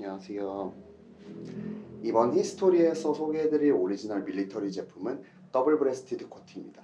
안녕하세요. 이번 히스토리에서 소개해드릴 오리지널 밀리터리 제품은 더블 브레스티드 코트입니다.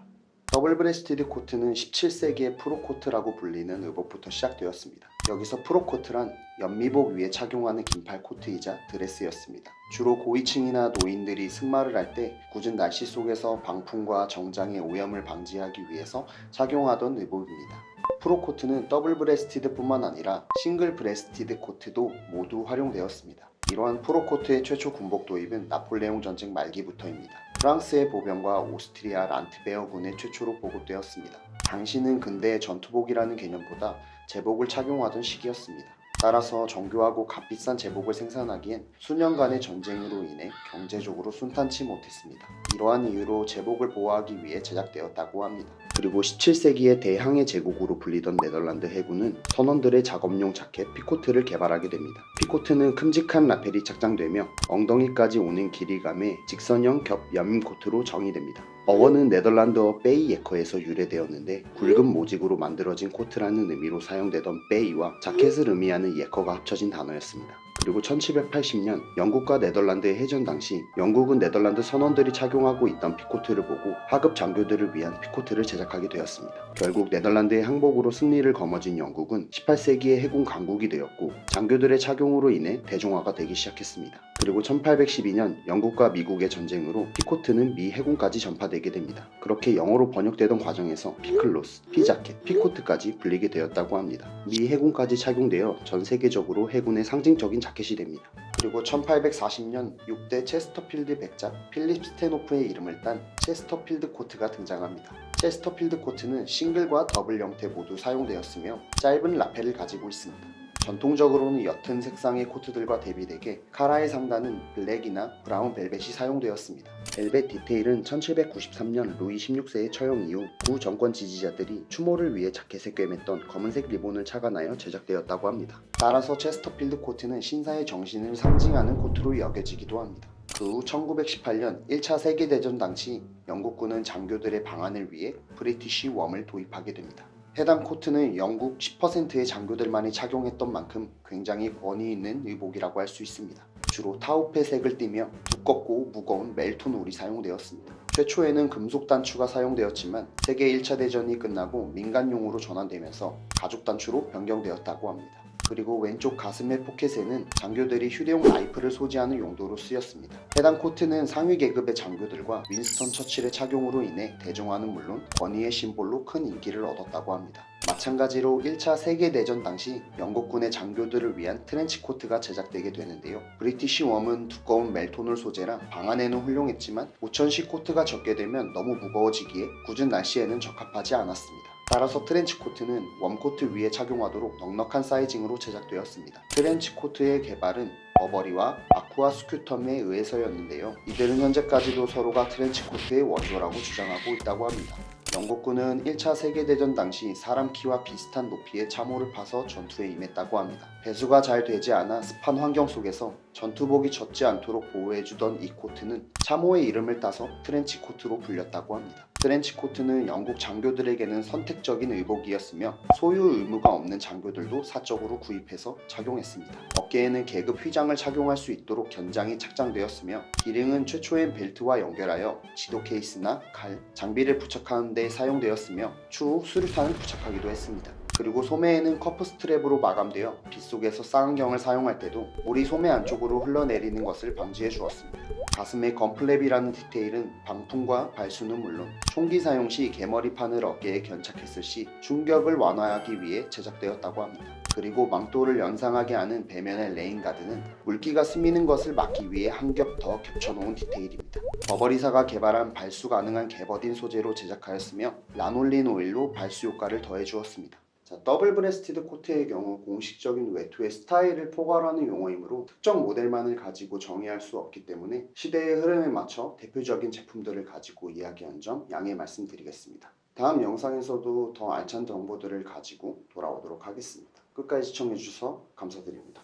더블 브레스티드 코트는 17세기의 프로코트라고 불리는 의복부터 시작되었습니다. 여기서 프로코트란 연미복 위에 착용하는 긴팔 코트이자 드레스였습니다. 주로 고위층이나 노인들이 승마를 할 때 궂은 날씨 속에서 방풍과 정장의 오염을 방지하기 위해서 착용하던 의복입니다. 프로코트는 더블 브레스티드뿐만 아니라 싱글 브레스티드 코트도 모두 활용되었습니다. 이러한 프로코트의 최초 군복 도입은 나폴레옹 전쟁 말기부터입니다. 프랑스의 보병과 오스트리아 란트베어군의 최초로 보급되었습니다. 당시는 근대의 전투복이라는 개념보다 제복을 착용하던 시기였습니다. 따라서 정교하고 값비싼 제복을 생산하기엔 수년간의 전쟁으로 인해 경제적으로 순탄치 못했습니다. 이러한 이유로 제복을 보호하기 위해 제작되었다고 합니다. 그리고 17세기의 대항해 제국으로 불리던 네덜란드 해군은 선원들의 작업용 자켓 피코트를 개발하게 됩니다. 피코트는 큼직한 라펠이 착장되며 엉덩이까지 오는 길이감의 직선형 겹 연임 코트로 정의됩니다. 어원은 네덜란드어 베이 예커에서 유래되었는데 굵은 모직으로 만들어진 코트라는 의미로 사용되던 베이와 자켓을 의미하는 예커가 합쳐진 단어였습니다. 그리고 1780년 영국과 네덜란드의 해전 당시 영국은 네덜란드 선원들이 착용하고 있던 피코트를 보고 하급 장교들을 위한 피코트를 제작하게 되었습니다. 결국 네덜란드의 항복으로 승리를 거머쥔 영국은 18세기의 해군 강국이 되었고 장교들의 착용으로 인해 대중화가 되기 시작했습니다. 그리고 1812년 영국과 미국의 전쟁으로 피코트는 미 해군까지 전파되게 됩니다. 그렇게 영어로 번역되던 과정에서 피클로스, 피자켓, 피코트까지 불리게 되었다고 합니다. 미 해군까지 착용되어 전 세계적으로 해군의 상징적인 자켓이 됩니다. 그리고 1840년 6대 체스터필드 백작 필립 스테노프의 이름을 딴 체스터필드 코트가 등장합니다. 체스터필드 코트는 싱글과 더블 형태 모두 사용되었으며 짧은 라펠을 가지고 있습니다. 전통적으로는 옅은 색상의 코트들과 대비되게 카라의 상단은 블랙이나 브라운 벨벳이 사용되었습니다. 벨벳 디테일은 1793년 루이 16세의 처형 이후 구 정권 지지자들이 추모를 위해 자켓에 꿰맸던 검은색 리본을 착안하여 제작되었다고 합니다. 따라서 체스터필드 코트는 신사의 정신을 상징하는 코트로 여겨지기도 합니다. 그 후 1918년 1차 세계대전 당시 영국군은 장교들의 방한을 위해 브리티시 웜을 도입하게 됩니다. 해당 코트는 영국 10%의 장교들만이 착용했던 만큼 굉장히 권위 있는 의복이라고 할 수 있습니다. 주로 타우페 색을 띠며 두껍고 무거운 멜톤 울이 사용되었습니다. 최초에는 금속 단추가 사용되었지만 세계 1차 대전이 끝나고 민간용으로 전환되면서 가죽 단추로 변경되었다고 합니다. 그리고 왼쪽 가슴의 포켓에는 장교들이 휴대용 라이플을 소지하는 용도로 쓰였습니다. 해당 코트는 상위 계급의 장교들과 윈스턴 처칠의 착용으로 인해 대중화는 물론 권위의 심볼로 큰 인기를 얻었다고 합니다. 마찬가지로 1차 세계대전 당시 영국군의 장교들을 위한 트렌치 코트가 제작되게 되는데요. 브리티시 웜은 두꺼운 멜톤을 소재라 방안에는 훌륭했지만 5000식 코트가 적게 되면 너무 무거워지기에 궂은 날씨에는 적합하지 않았습니다. 따라서 트렌치 코트는 웜코트 위에 착용하도록 넉넉한 사이징으로 제작되었습니다. 트렌치 코트의 개발은 버버리와 아쿠아 스큐텀에 의해서였는데요. 이들은 현재까지도 서로가 트렌치 코트의 원조라고 주장하고 있다고 합니다. 영국군은 1차 세계대전 당시 사람 키와 비슷한 높이의 참호를 파서 전투에 임했다고 합니다. 배수가 잘 되지 않아 습한 환경 속에서 전투복이 젖지 않도록 보호해주던 이 코트는 참호의 이름을 따서 트렌치 코트로 불렸다고 합니다. 트렌치 코트는 영국 장교들에게는 선택적인 의복이었으며 소유 의무가 없는 장교들도 사적으로 구입해서 착용했습니다. 어깨에는 계급 휘장을 착용할 수 있도록 견장이 착장되었으며 기능은 최초엔 벨트와 연결하여 지도 케이스나 칼, 장비를 부착하는 데 사용되었으며 추후 수류탄을 부착하기도 했습니다. 그리고 소매에는 커프 스트랩으로 마감되어 빗속에서 쌍안경을 사용할 때도 물이 소매 안쪽으로 흘러내리는 것을 방지해 주었습니다. 가슴에 건플랩이라는 디테일은 방풍과 발수는 물론 총기 사용 시 개머리판을 어깨에 견착했을 시 충격을 완화하기 위해 제작되었다고 합니다. 그리고 망토를 연상하게 하는 배면의 레인가드는 물기가 스미는 것을 막기 위해 한 겹 더 겹쳐놓은 디테일입니다. 버버리사가 개발한 발수 가능한 개버딘 소재로 제작하였으며 라놀린 오일로 발수 효과를 더해주었습니다. 더블 브레스티드 코트의 경우 공식적인 외투의 스타일을 포괄하는 용어이므로 특정 모델만을 가지고 정의할 수 없기 때문에 시대의 흐름에 맞춰 대표적인 제품들을 가지고 이야기한 점 양해 말씀드리겠습니다. 다음 영상에서도 더 알찬 정보들을 가지고 돌아오도록 하겠습니다. 끝까지 시청해주셔서 감사드립니다.